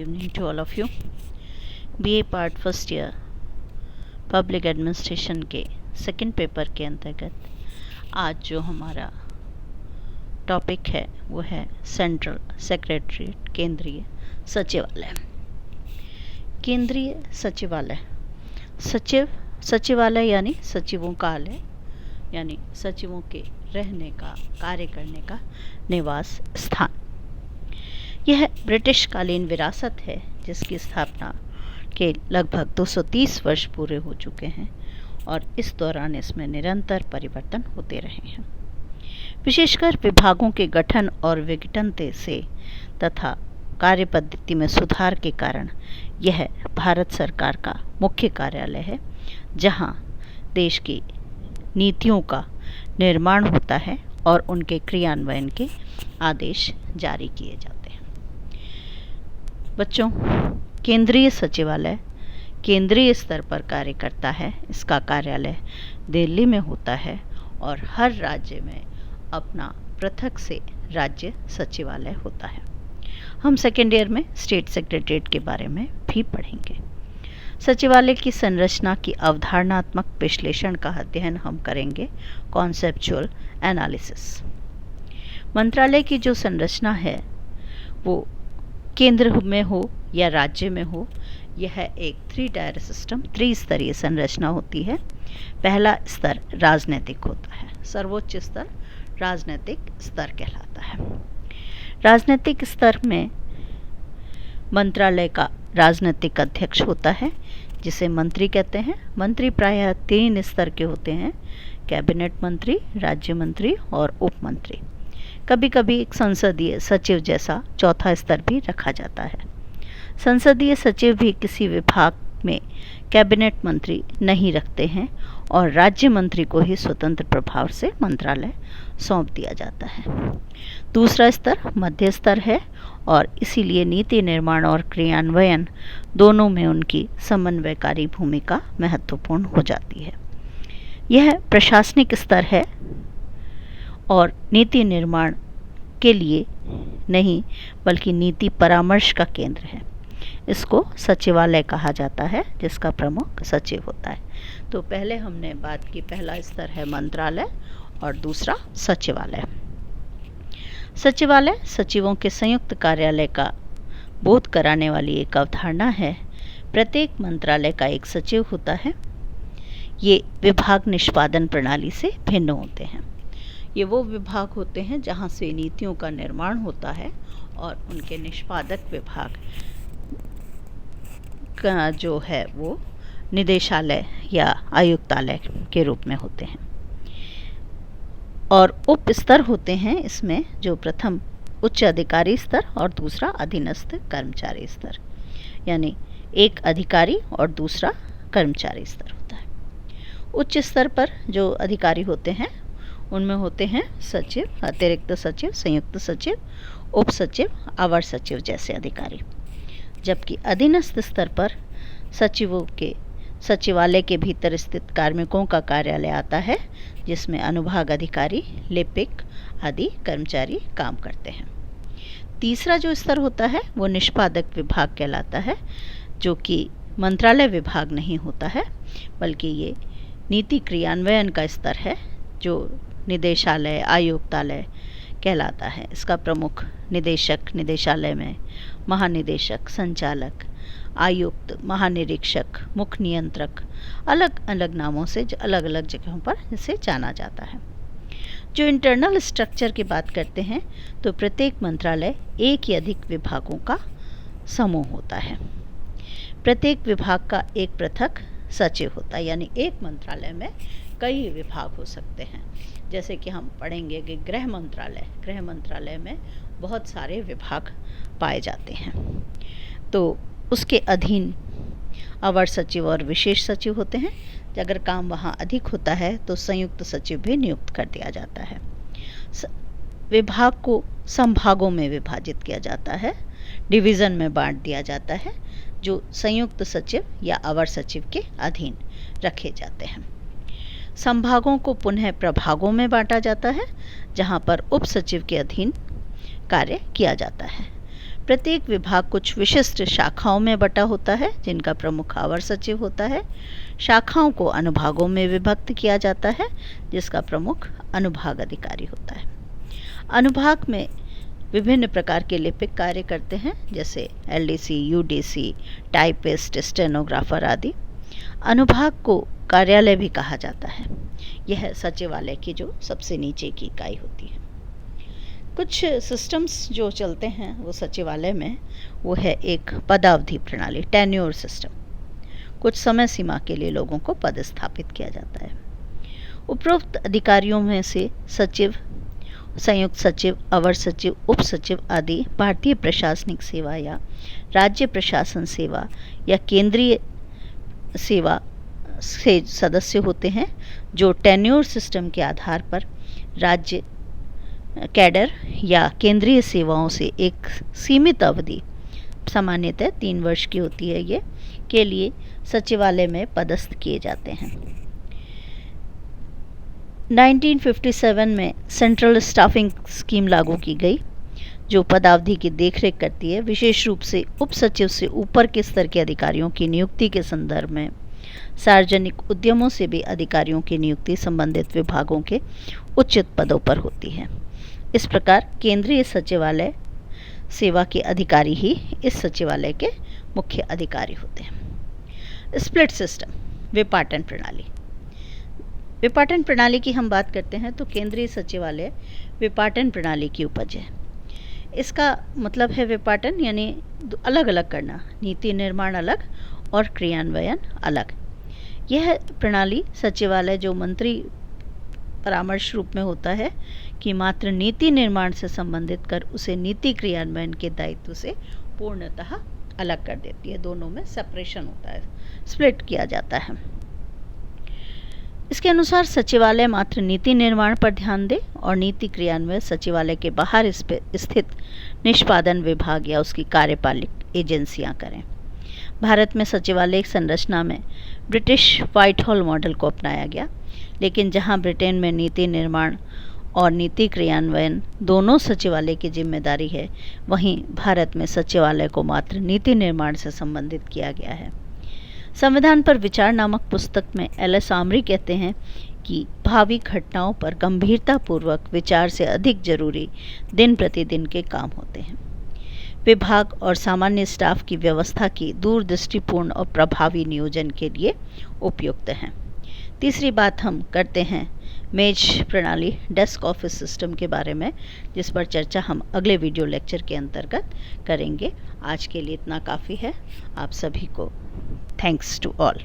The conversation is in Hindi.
Evening to all of you. BA part first year public administration के सेकंड पेपर के अंतर्गत आज जो हमारा टॉपिक है वो है सेंट्रल सेक्रेटरीट केंद्रीय सचिवालय। केंद्रीय सचिवालय सचिवालय यानी सचिवों का आलय, यानी सचिवों के रहने का, कार्य करने का निवास स्थान। यह ब्रिटिश कालीन विरासत है जिसकी स्थापना के लगभग 230 वर्ष पूरे हो चुके हैं और इस दौरान इसमें निरंतर परिवर्तन होते रहे हैं। विशेषकर विभागों के गठन और विघटन से तथा कार्य पद्धति में सुधार के कारण यह भारत सरकार का मुख्य कार्यालय है, जहां देश की नीतियों का निर्माण होता है और उनके क्रियान्वयन के आदेश जारी किए जाते हैं। बच्चों, केंद्रीय सचिवालय केंद्रीय स्तर पर कार्य करता है। इसका कार्यालय दिल्ली में होता है और हर राज्य में अपना पृथक से राज्य सचिवालय होता है। हम सेकेंड ईयर में स्टेट सेक्रेटरीट के बारे में भी पढ़ेंगे। सचिवालय की संरचना की अवधारणात्मक विश्लेषण का अध्ययन हम करेंगे, कॉन्सेप्चुअल एनालिसिस। मंत्रालय की जो संरचना है वो केंद्र में हो या राज्य में हो, यह एक 3 टायर सिस्टम, त्रिस्तरीय संरचना होती है। पहला स्तर राजनीतिक होता है, सर्वोच्च स्तर राजनीतिक स्तर कहलाता है। राजनीतिक स्तर में मंत्रालय का राजनीतिक अध्यक्ष होता है जिसे मंत्री कहते हैं। मंत्री प्रायः 3 स्तर के होते हैं, कैबिनेट मंत्री, राज्य मंत्री और उप मंत्री। कभी कभी एक संसदीय सचिव जैसा चौथा स्तर भी रखा जाता है। संसदीय सचिव भी किसी विभाग में कैबिनेट मंत्री नहीं रखते हैं और राज्य मंत्री को ही स्वतंत्र प्रभाव से मंत्रालय सौंप दिया जाता है। दूसरा स्तर मध्य स्तर है और इसीलिए नीति निर्माण और क्रियान्वयन दोनों में उनकी समन्वयकारी भूमिका महत्वपूर्ण हो जाती है। यह प्रशासनिक स्तर है और नीति निर्माण के लिए नहीं बल्कि नीति परामर्श का केंद्र है। इसको सचिवालय कहा जाता है जिसका प्रमुख सचिव होता है। तो पहले हमने बात की, पहला स्तर है मंत्रालय और दूसरा सचिवालय। सचिवालय सचिवों के संयुक्त कार्यालय का बोध कराने वाली एक अवधारणा है। प्रत्येक मंत्रालय का एक सचिव होता है। ये विभाग निष्पादन प्रणाली से भिन्न होते हैं। ये वो विभाग होते हैं जहाँ से नीतियों का निर्माण होता है और उनके निष्पादक विभाग का जो है वो निदेशालय या आयुक्तालय के रूप में होते हैं। और उप स्तर होते हैं इसमें, जो प्रथम उच्च अधिकारी स्तर और दूसरा अधीनस्थ कर्मचारी स्तर, यानी एक अधिकारी और दूसरा कर्मचारी स्तर होता है। उच्च स्तर पर जो अधिकारी होते हैं उनमें होते हैं सचिव, अतिरिक्त सचिव, संयुक्त सचिव, उप सचिव, अवर सचिव जैसे अधिकारी। जबकि अधीनस्थ स्तर पर सचिवों के सचिवालय के भीतर स्थित कार्मिकों का कार्यालय आता है, जिसमें अनुभाग अधिकारी, लिपिक आदि कर्मचारी काम करते हैं। तीसरा जो स्तर होता है वो निष्पादक विभाग कहलाता है, जो कि मंत्रालय विभाग नहीं होता है बल्कि ये नीति क्रियान्वयन का स्तर है, जो निदेशालय, आयुक्तालय कहलाता है। इसका प्रमुख निदेशक, निदेशालय में महानिदेशक, संचालक, आयुक्त, महानिरीक्षक, मुख्य नियंत्रक, अलग अलग नामों से अलग अलग जगहों पर इसे जाना जाता है। जो इंटरनल स्ट्रक्चर की बात करते हैं तो प्रत्येक मंत्रालय एक या अधिक विभागों का समूह होता है। प्रत्येक विभाग का एक पृथक सचिव होता है, यानी एक मंत्रालय में कई विभाग हो सकते हैं। जैसे कि हम पढ़ेंगे कि गृह मंत्रालय में बहुत सारे विभाग पाए जाते हैं। तो उसके अधीन अवर सचिव और विशेष सचिव होते हैं। अगर काम वहाँ अधिक होता है तो संयुक्त सचिव भी नियुक्त कर दिया जाता है। विभाग को संभागों में विभाजित किया जाता है, डिवीज़न में बांट दिया जाता है, जो संयुक्त सचिव या अवर सचिव के अधीन रखे जाते हैं। संभागों को पुनः प्रभागों में बांटा जाता है, जहाँ पर उप सचिव के अधीन कार्य किया जाता है। प्रत्येक विभाग कुछ विशिष्ट शाखाओं में बटा होता है, जिनका प्रमुख अवर सचिव होता है। शाखाओं को अनुभागों में विभक्त किया जाता है, जिसका प्रमुख अनुभाग अधिकारी होता है। अनुभाग में विभिन्न प्रकार के लिपिक कार्य करते हैं, जैसे एलडीसी, यूडीसी, टाइपिस्ट, स्टेनोग्राफर आदि। अनुभाग को कार्यालय भी कहा जाता है। यह सचिवालय की जो सबसे नीचे की इकाई होती है। कुछ सिस्टम्स जो चलते हैं वो सचिवालय में, वो है एक पदावधि प्रणाली, टेन्योर सिस्टम। कुछ समय सीमा के लिए लोगों को पदस्थापित किया जाता है। उपरोक्त अधिकारियों में से सचिव, संयुक्त सचिव, अवर सचिव, उप सचिव आदि भारतीय प्रशासनिक सेवा या राज्य प्रशासन सेवा या केंद्रीय सेवा से सदस्य होते हैं, जो टेन्योर सिस्टम के आधार पर राज्य कैडर या केंद्रीय सेवाओं से एक सीमित अवधि, सामान्यतः 3 वर्ष की होती है ये, के लिए सचिवालय में पदस्थ किए जाते हैं। 1957 में सेंट्रल स्टाफिंग स्कीम लागू की गई, जो पदावधि की देखरेख करती है। विशेष रूप से उप सचिव से ऊपर के स्तर के अधिकारियों की नियुक्ति के संदर्भ में सार्वजनिक उद्यमों से भी अधिकारियों की नियुक्ति संबंधित विभागों के उचित पदों पर होती है। इस प्रकार केंद्रीय सचिवालय सेवा के अधिकारी ही इस सचिवालय के मुख्य अधिकारी होते हैं। स्प्लिट सिस्टम, विपाटन प्रणाली। विपाटन प्रणाली की हम बात करते हैं तो केंद्रीय सचिवालय विपाटन प्रणाली की उपज है। इसका मतलब है विपाटन यानी अलग अलग करना, नीति निर्माण अलग और क्रियान्वयन अलग। यह प्रणाली सचिवालय जो मंत्री परामर्श रूप में होता है कि मात्र नीति निर्माण से संबंधित कर उसे नीति क्रियान्वयन के दायित्व से पूर्णतः अलग कर देती है। दोनों में सेपरेशन होता है, स्प्लिट किया जाता है। इसके अनुसार सचिवालय मात्र नीति निर्माण पर ध्यान दे और नीति क्रियान्वयन सचिवालय के बाहर स्थित निष्पादन विभाग या उसकी कार्यपालिक एजेंसियां करें। भारत में सचिवालय संरचना में ब्रिटिश व्हाइट हॉल मॉडल को अपनाया गया, लेकिन जहां ब्रिटेन में नीति निर्माण और नीति क्रियान्वयन दोनों सचिवालय की जिम्मेदारी है, वहीं भारत में सचिवालय को मात्र नीति निर्माण से संबंधित किया गया है। संविधान पर विचार नामक पुस्तक में एल.एस. आमरी कहते हैं कि भावी घटनाओं पर गंभीरतापूर्वक विचार से अधिक जरूरी दिन प्रतिदिन के काम होते हैं। विभाग और सामान्य स्टाफ की व्यवस्था की दूरदृष्टिपूर्ण और प्रभावी नियोजन के लिए उपयुक्त हैं। तीसरी बात हम करते हैं मेज प्रणाली, डेस्क ऑफिस सिस्टम के बारे में, जिस पर चर्चा हम अगले वीडियो लेक्चर के अंतर्गत करेंगे। आज के लिए इतना काफ़ी है। आप सभी को थैंक्स टू ऑल।